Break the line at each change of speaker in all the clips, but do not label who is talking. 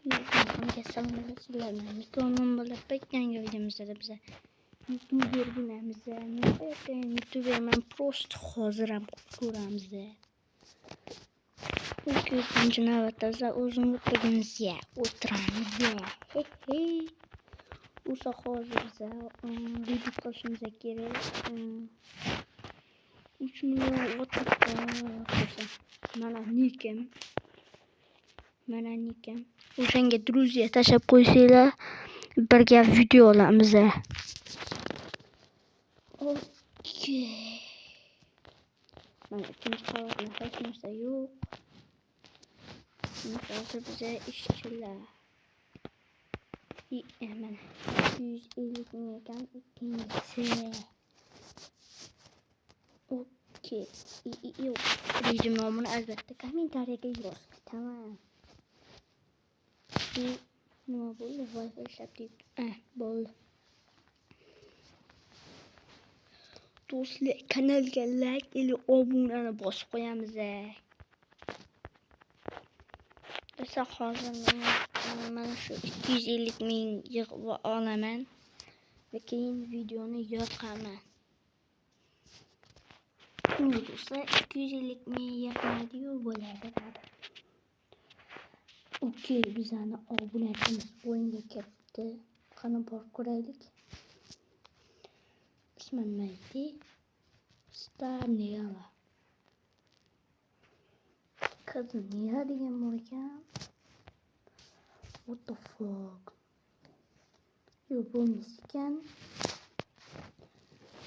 Hamga sizlarni mikrofon bo'lib yangi videomizda biza YouTuber bo'lamiz. YouTuber men просто hozir ham ko'ramiz. Birinchi navbatda o'zim o'tirganimizga o'tiramiz. O'sha hozir biza video qilishimiz kerak. 3 million o'tirib mana nikim. O'shanga друзья tashlab qo'ysanglar, birga video olamiz. Okey. Mana ikkinchi qavatda hech narsa yo'q. Hozir biza ishchilar. Mana 150 ming ekan ikkinchisi. Okey. Rejim nomini albatta kommentariyaga yoz. Tamam. Nima bo'ldi? Wi-Fi ishlab deydi. Bo'ldi. Do'stlar, kanalga like или obunani bosib qo'yamiz. Biz hozir mana shu 250 ming yig'ib olaman va keyin videoni yoqaman. Do'stlar, 250 ming yig'maydi-yu bo'ladi. Okey, bizani obunachimiz o'yinga kirdi. Qani bor ko'raylik. Ismi nima? Starniya. Qizniya degan bor ekan. What the fuck? Yo, bo'lmas ekan.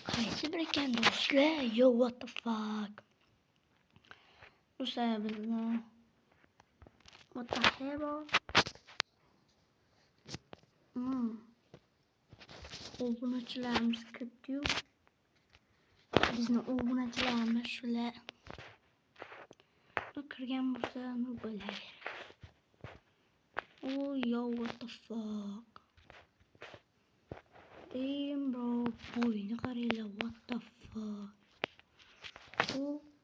Qaysi bir ekan do'stlar? Yo, what the fuck? Do'stlar, bizni what the hell? Obunachilarimiz kirdi-yu. Bizni obunachilarimiz shular. Kirgan bo'lsa, nima bo'ladi? Oh, yo, what the fuck? Damn, bro, boyni qaranglar, what the fuck?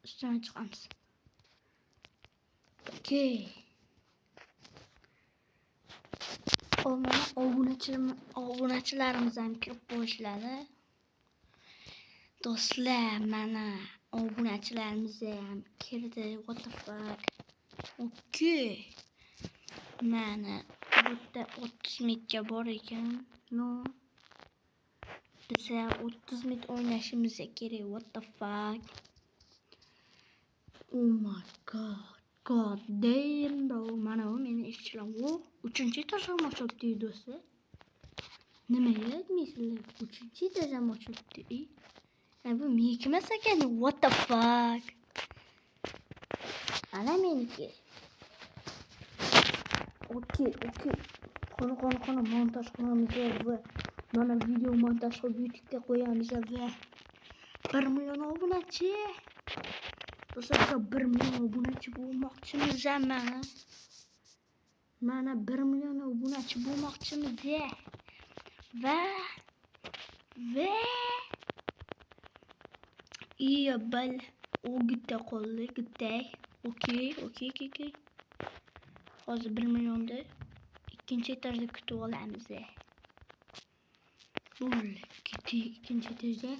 Ustidan chiqamiz. Okay. Mana obunachilarimiz ham kirib qo'yishlari. Do'stlar, mana obunachilarimiz ham kirdi. What the fuck? Okay. Mana bu yerda 30 metga bor ekan. No. Biz 30 met o'ynashimiz kerak. What the fuck? Oh my god. God damn, bro. Mana bu meni ishchilar. 3-chi etajdan ochilibdi do'stlar. Nimaga aytmaysizlar? 3-chi etajdan ochilibdi. Bu meniki emas ekan. What the fuck? Ana meniki. Okey. Qani montaj qilamiz va mana video montaj qilib YouTube'ga qo'yamiz va 1 million obunachi. Do'stlar, 1 million obunachi bo'lmoqchimiz mana 1 million obunachi bo'lmoqchimiz va bal o'gita qoldi, gitay. Okey. Hozir 1 millionda ikkinchi etajda kutib olamiz. Ikkinchi etajda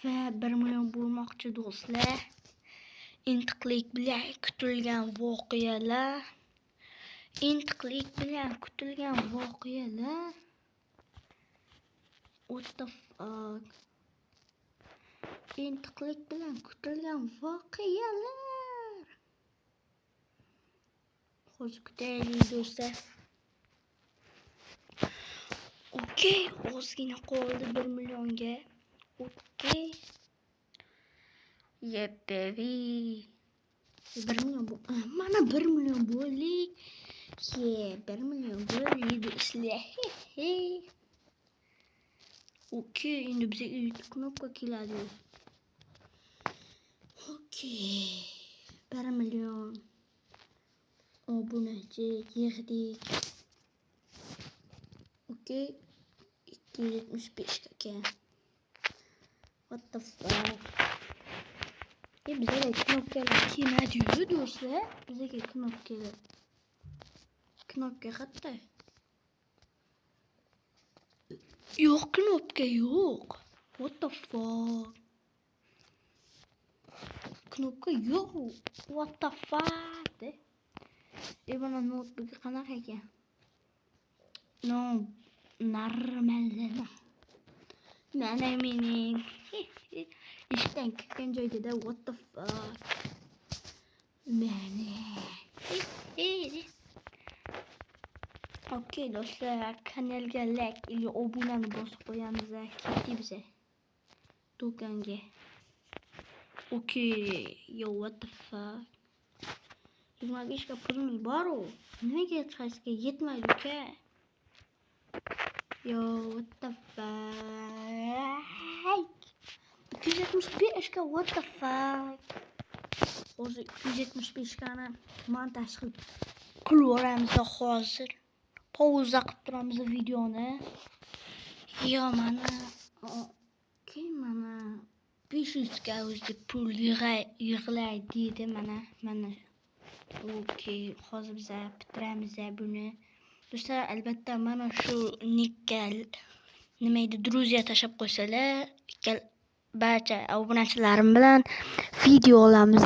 va 1 million bo'lmoqchi do'stlar. Intiqlik bilan kutilgan voqealar. What the fuck? Intiqlik bilan kutilgan voqealar. Hozir kutaylik do'stlar. Okey, ozgina qoldi 1 millionga. Okey. Yep, baby. 1 million mana 1 million bo'ldik. 1 million bo'ldik do'stlar. Okey, endi bizga knopka keladi. Okey. 1 million obunachi yig'dik. Okey. 275 ekan. What the fuck? Bizga knopkalar kelmadi do'stlar. Bizga knopka qayerda? Yo'q, knopka yo'q. What the fuck? Knopka yo'q. What the fuck? Bana notebook qanaqa ekan? No, normalda. Mana mening ishdan kirgan joyda what the fuck? Mana. Okey do'stlar, kanalga like или obunani bosib qo'yamiz. Ketdik biz do'konga. Okey, yo what the fuck? 25 ga pulimiz bor-ku. Nimaga hech qaysiga yetmaydi uka? Yo what the fuck? 275 ga what the fuck? Hozir 275 gani montaj qilib o'ramiz hozir. Pauza qilib turamiz videoni. Yo mana okey mana 500 ga o'zi pul yig'lay deydi mana. Okey, hozir biz bitiramiz buni. Do'stlar, albatta mana shu nickga nima edi, друзья tashab qo'ysalar, barcha obunachilarim bilan video olamiz.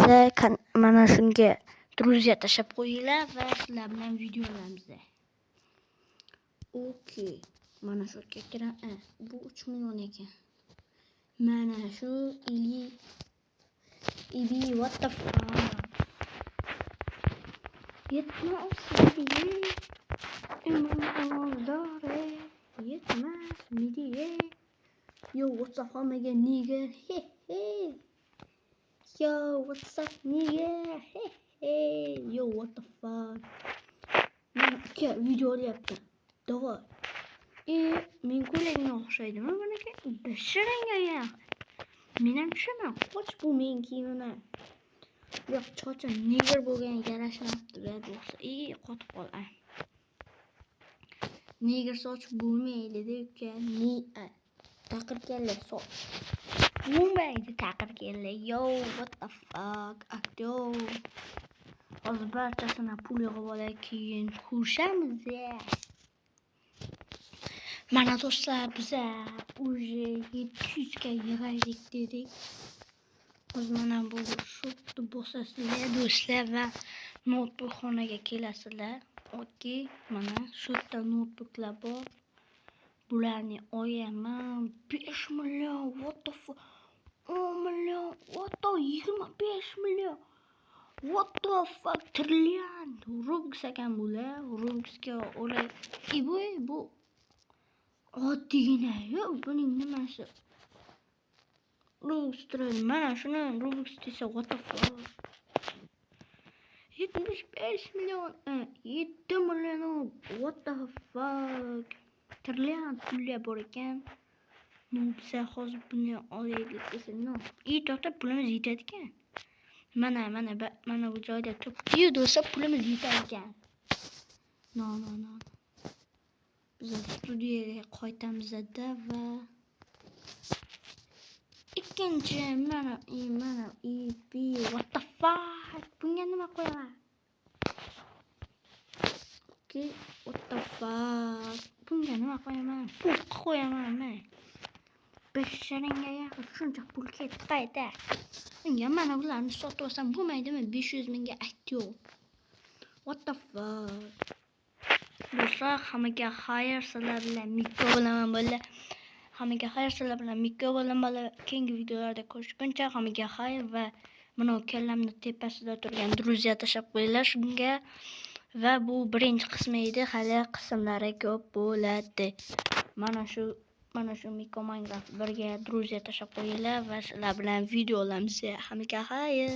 Mana shunga друзья tashab qo'yinglar va sizlar bilan video olamiz. Okey, mana shu kerak. Bu 3 million ekan. Mana shu ili what the fuck? Yetmez midiye. Yo, what's up, omega nigga? Yo, what's up, nigga? Yo, what the fuck? Menga video olyapti. Davay. Men ko'ylagimga o'xshaydimi buniki? Bishiranga ya. Men ham tushunaman. Qoch bu men kiyimim. Yo'q, chochim nigger bo'lgan yarashmayapti bo'lsa. Qotib qol. Nigger soch bo'lmaydi uka. Taqir kella soch. Bo'lmaydi taqir kella. Yo, what the fuck? Aktyor. Hozir barchasini pul yig'ib olay, keyin ko'rishamiz. Mana do'stlar, biz уже 700 ga yig'aylik dedik. Hozir mana bu shotni bosasizlar do'stlar va notebook xonaga kelasizlar. Okey, mana shotda notebooklar bor. Bularni olaman. 5 million, what the fuck? 10 million, what the 25 million. What the fuck? Trillion Robux ekan bular. Robuxga olay. Bu oddiygina yo'q, buning nimasi? Robux turadi. Mana shuni Robux desa what the fuck? 75 million, 7 million, what the fuck? Trillion pullar bor ekan. Biz hozir buni olaylik desa, no. To'xta, pulimiz yetadi ekan. Mana bu joyda turibdi do'stlar, pulimiz yetar ekan. No. Biz studiyaga qaytamiz-da va ikkinchi mana what the fuck? Bunga nima qo'yaman? Okay, what the fuck? Bunga nima qo'yaman? Pul qo'yaman men. Besharingga yaqin shuncha pul ketdi qayta. Unga mana bularni sotib olsam bo'lmaydimi? 500 mingga aktyor. What the fuck? Do'stlar, hammaga xayr, sizlar bilan Mikko bo'laman bo'llar. Hammaga xayr, sizlar bilan Mikko bo'laman. Keyingi videolarda ko'rishguncha hammaga xayr va mana kallamni tepasida turgan друзья tashab qo'yinglar shunga. Va bu birinchi qismi edi, hali qismlari ko'p bo'ladi. Mana shu Mikko Minecraft birga друзья tashab qo'yinglar va sizlar bilan video olamiz. Hammaga xayr.